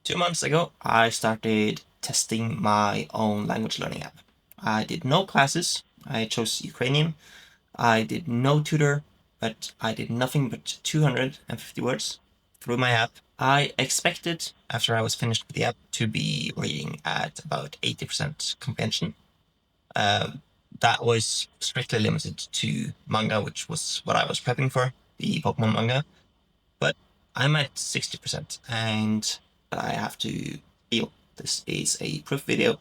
2 months ago, I started testing my own language learning app. I did no classes. I chose Ukrainian. I did no tutor, but I did nothing but 250 words through my app. I expected, after I was finished with the app, to be reading at about 80% comprehension. Um, that was strictly limited to manga, which was what I was prepping for, the Pokemon manga. But I'm at 60%, and I have to feel this is a proof video,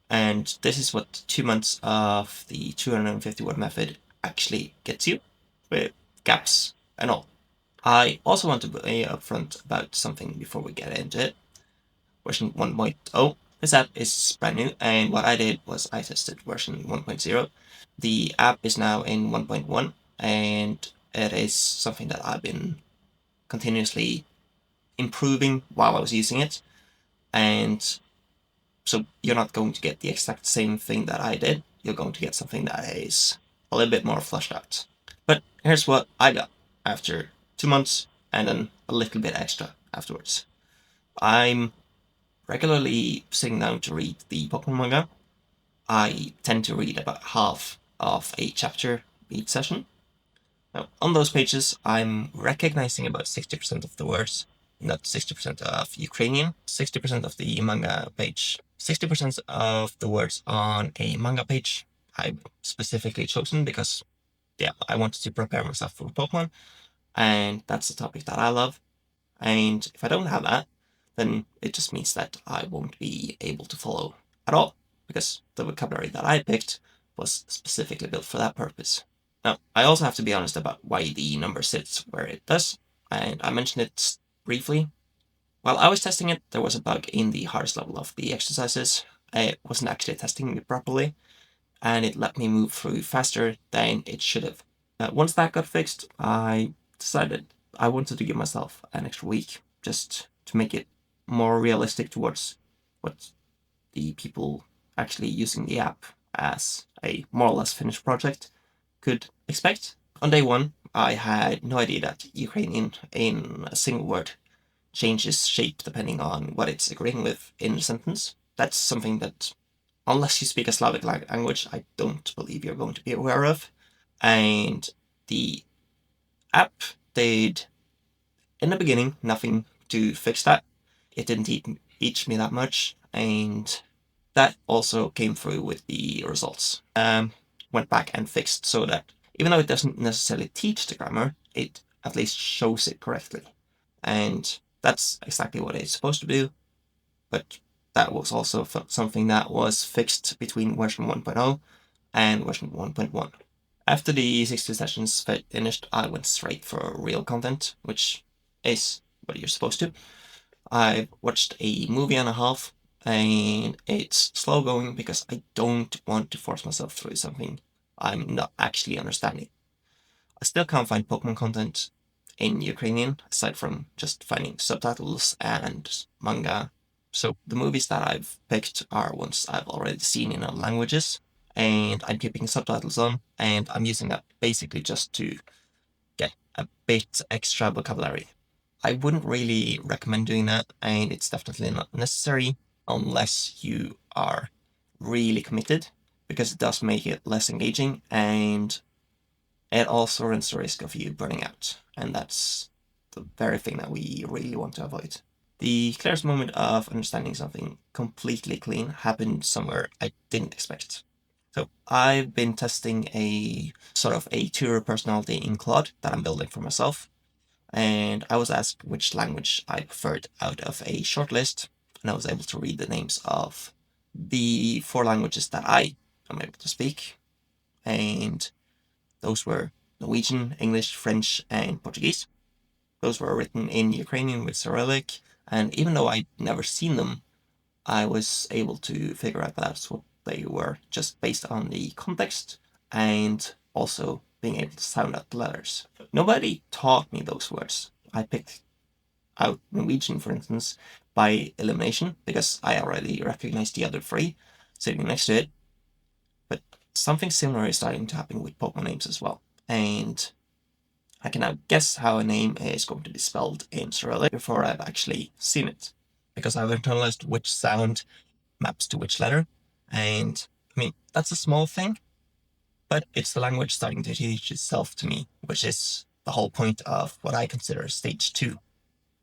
and this is what 2 months of the 250 word method actually gets you, with gaps and all. I also want to be upfront about something before we get into it. Version 1.0. This app is brand new, and what I did was I tested version 1.0. The app is now in 1.1, and it is something that I've been continuously improving while I was using it. And so you're not going to get the exact same thing that I did. You're going to get something that is a little bit more fleshed out. But here's what I got after 2 months and then a little bit extra afterwards. I'm regularly sitting down to read the Pokemon manga. I tend to read about half of a chapter each session. Now, on those pages, I'm recognizing about 60% of the words, not 60% of Ukrainian, 60% of the manga page. 60% of the words on a manga page I've specifically chosen because, yeah, I wanted to prepare myself for Pokemon, and that's a topic that I love. And if I don't have that, then it just means that I won't be able to follow at all, because the vocabulary that I picked was specifically built for that purpose. Now, I also have to be honest about why the number sits where it does, and I mentioned it briefly. While I was testing it, there was a bug in the hardest level of the exercises. It wasn't actually testing me properly, and it let me move through faster than it should have. Once that got fixed, I decided I wanted to give myself an extra week just to make it more realistic towards what the people actually using the app as a more or less finished project could expect. On day one, I had no idea that Ukrainian in a single word changes shape depending on what it's agreeing with in a sentence. That's something that, unless you speak a Slavic language, I don't believe you're going to be aware of. And the app did, in the beginning, nothing to fix that. It didn't teach me that much, and that also came through with the results. Went back and fixed so that even though it doesn't necessarily teach the grammar, it at least shows it correctly. And that's exactly what it's supposed to do, but that was also something that was fixed between version 1.0 and version 1.1. After the 60 sessions finished, I went straight for real content, which is what you're supposed to. I watched a movie and a half, and it's slow going because I don't want to force myself through something I'm not actually understanding. I still can't find Pokemon content in Ukrainian, aside from just finding subtitles and manga. So the movies that I've picked are ones I've already seen in other languages, and I'm keeping subtitles on, and I'm using that basically just to get a bit extra vocabulary. I wouldn't really recommend doing that, and it's definitely not necessary unless you are really committed, because it does make it less engaging, and it also runs the risk of you burning out, and that's the very thing that we really want to avoid. The clearest moment of understanding something completely clean happened somewhere I didn't expect. So I've been testing a sort of a tutor personality in Claude that I'm building for myself, and I was asked which language I preferred out of a short list, and I was able to read the names of the four languages that I am able to speak, and those were Norwegian, English, French, and Portuguese. Those were written in Ukrainian with Cyrillic, and even though I'd never seen them, I was able to figure out that's what they were just based on the context and also being able to sound out the letters. Nobody taught me those words. I picked out Norwegian, for instance, by elimination because I already recognized the other three sitting next to it. But something similar is starting to happen with Pokemon names as well. And I can now guess how a name is going to be spelled in Cyrillic before I've actually seen it. because I've internalized which sound maps to which letter. And I mean, that's a small thing, but it's the language starting to teach itself to me, which is the whole point of what I consider stage 2,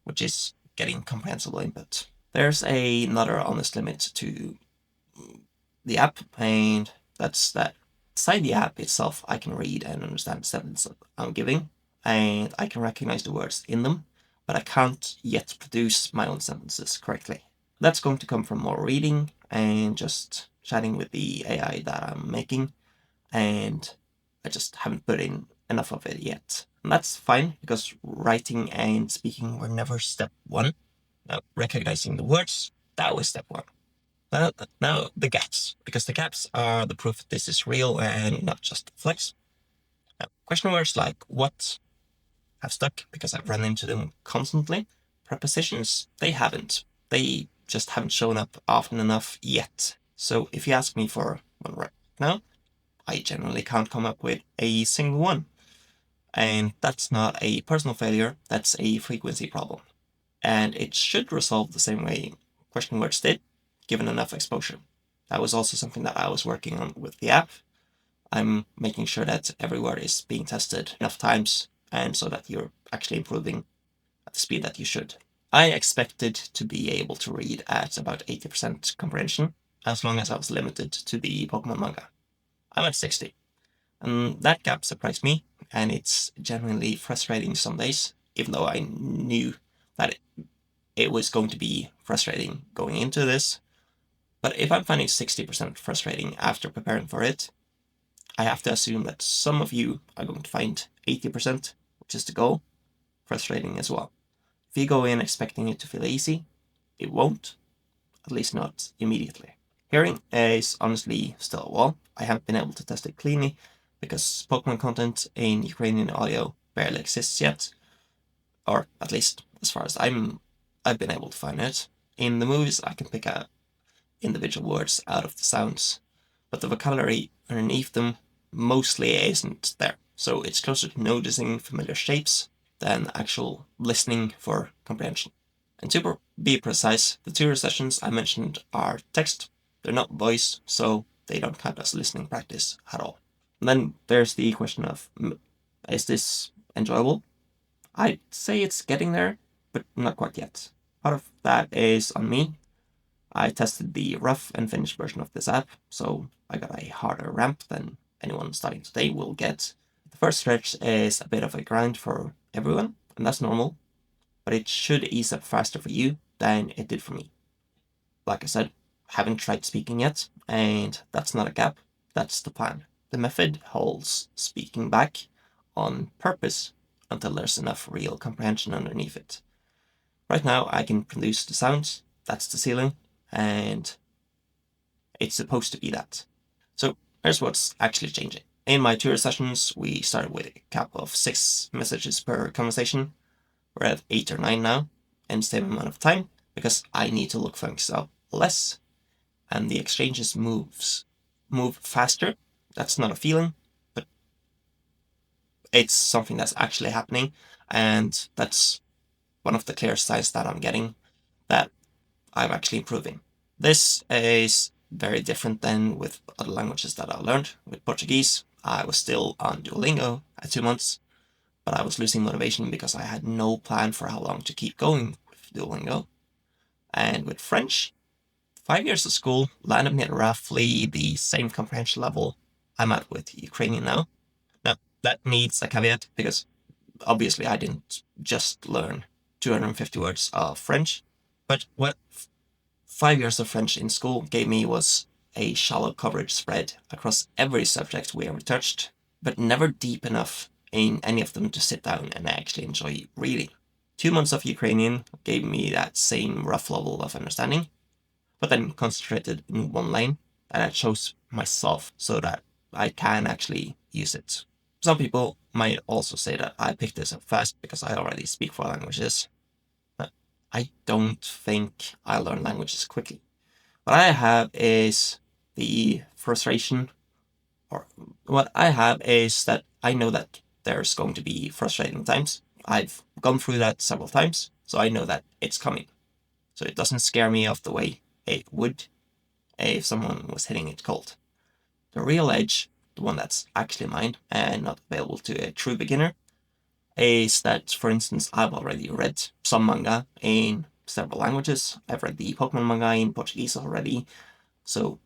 which is getting comprehensible input. There's another honest limit to the app, and that's that inside the app itself, I can read and understand the sentences I'm giving, and I can recognize the words in them, but I can't yet produce my own sentences correctly. That's going to come from more reading and just chatting with the AI that I'm making, and I just haven't put in enough of it yet. And that's fine, because writing and speaking were never step 1. Now, recognizing the words, that was step 1. Now the gaps, because the gaps are the proof that this is real and not just flex. Now, question words like what have stuck because I've run into them constantly. Prepositions, they haven't. They just haven't shown up often enough yet. So if you ask me for one right now, I generally can't come up with a single one. And that's not a personal failure, that's a frequency problem. And it should resolve the same way question words did, given enough exposure. That was also something that I was working on with the app. I'm making sure that every word is being tested enough times, and so that you're actually improving at the speed that you should. I expected to be able to read at about 80% comprehension, as long as I was limited to the Pokemon manga. I'm at 60, and that gap surprised me, and it's genuinely frustrating some days, even though I knew that it was going to be frustrating going into this. But if I'm finding 60% frustrating after preparing for it, I have to assume that some of you are going to find 80%, which is the goal, frustrating as well. If you go in expecting it to feel easy, it won't, at least not immediately. Hearing is honestly still a wall. I haven't been able to test it cleanly because Pokemon content in Ukrainian audio barely exists yet, or at least as far as I've been able to find it. In the movies, I can pick out individual words out of the sounds, but the vocabulary underneath them mostly isn't there. So it's closer to noticing familiar shapes than actual listening for comprehension. And to be precise, the tutor sessions I mentioned are text, they're not voice, so they don't count as listening practice at all. And then there's the question of, is this enjoyable? I'd say it's getting there, but not quite yet. Part of that is on me. I tested the rough and finished version of this app, so I got a harder ramp than anyone starting today will get. The first stretch is a bit of a grind for everyone, and that's normal, but it should ease up faster for you than it did for me. Like I said, haven't tried speaking yet, and that's not a gap, that's the plan. The method holds speaking back on purpose until there's enough real comprehension underneath it. Right now, I can produce the sounds, that's the ceiling, and it's supposed to be that. So here's what's actually changing. In my tutor sessions, we started with a cap of 6 messages per conversation. We're at 8 or 9 now, and same amount of time, because I need to look things up less, and the exchanges move faster. That's not a feeling, but it's something that's actually happening, and that's one of the clear signs that I'm getting that I'm actually improving. This is very different than with other languages that I learned. With Portuguese, I was still on Duolingo at 2 months, but I was losing motivation because I had no plan for how long to keep going with Duolingo. And with French, 5 years of school landed me at roughly the same comprehension level I'm at with Ukrainian now. Now, that needs a caveat because obviously I didn't just learn 250 words of French, but what 5 years of French in school gave me was a shallow coverage spread across every subject we ever touched, but never deep enough in any of them to sit down and actually enjoy reading. 2 months of Ukrainian gave me that same rough level of understanding, but then concentrated in one lane that I chose myself so that I can actually use it. Some people might also say that I picked this up fast because I already speak 4 languages. But I don't think I learn languages quickly. What I have is the frustration, or what I have is that I know that there's going to be frustrating times. I've gone through that several times, so I know that it's coming. so it doesn't scare me off the way it would if someone was hitting it cold. The real edge, the one that's actually mine and not available to a true beginner, is that, for instance, I've already read some manga in several languages. I've read the Pokemon manga in Portuguese already, so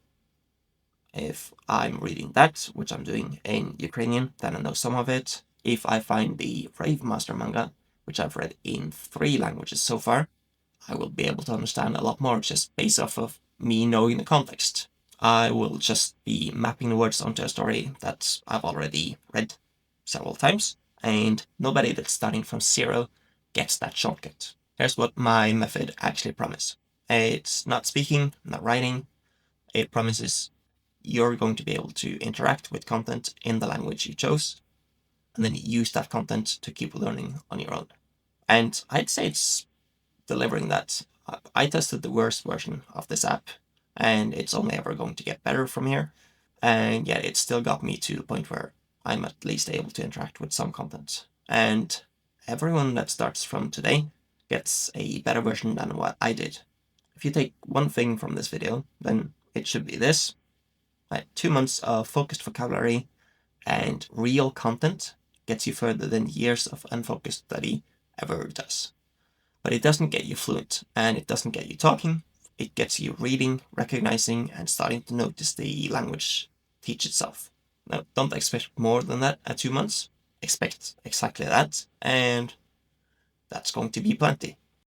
if I'm reading that, which I'm doing in Ukrainian, then I know some of it. If I find the Rave Master manga, which I've read in 3 languages so far, I will be able to understand a lot more just based off of me knowing the context. I will just be mapping the words onto a story that I've already read several times, and nobody that's starting from zero gets that shortcut. Here's what my method actually promises. It's not speaking, not writing. It promises you're going to be able to interact with content in the language you chose, and then use that content to keep learning on your own. And I'd say it's delivering that. I tested the worst version of this app, and it's only ever going to get better from here. And yet it still got me to the point where I'm at least able to interact with some content. And everyone that starts from today gets a better version than what I did. If you take one thing from this video, then it should be this. 2 months of focused vocabulary and real content gets you further than years of unfocused study ever does. But it doesn't get you fluent, and it doesn't get you talking. It gets you reading, recognizing, and starting to notice the language teach itself. Now, don't expect more than that at 2 months. Expect exactly that, and that's going to be plenty.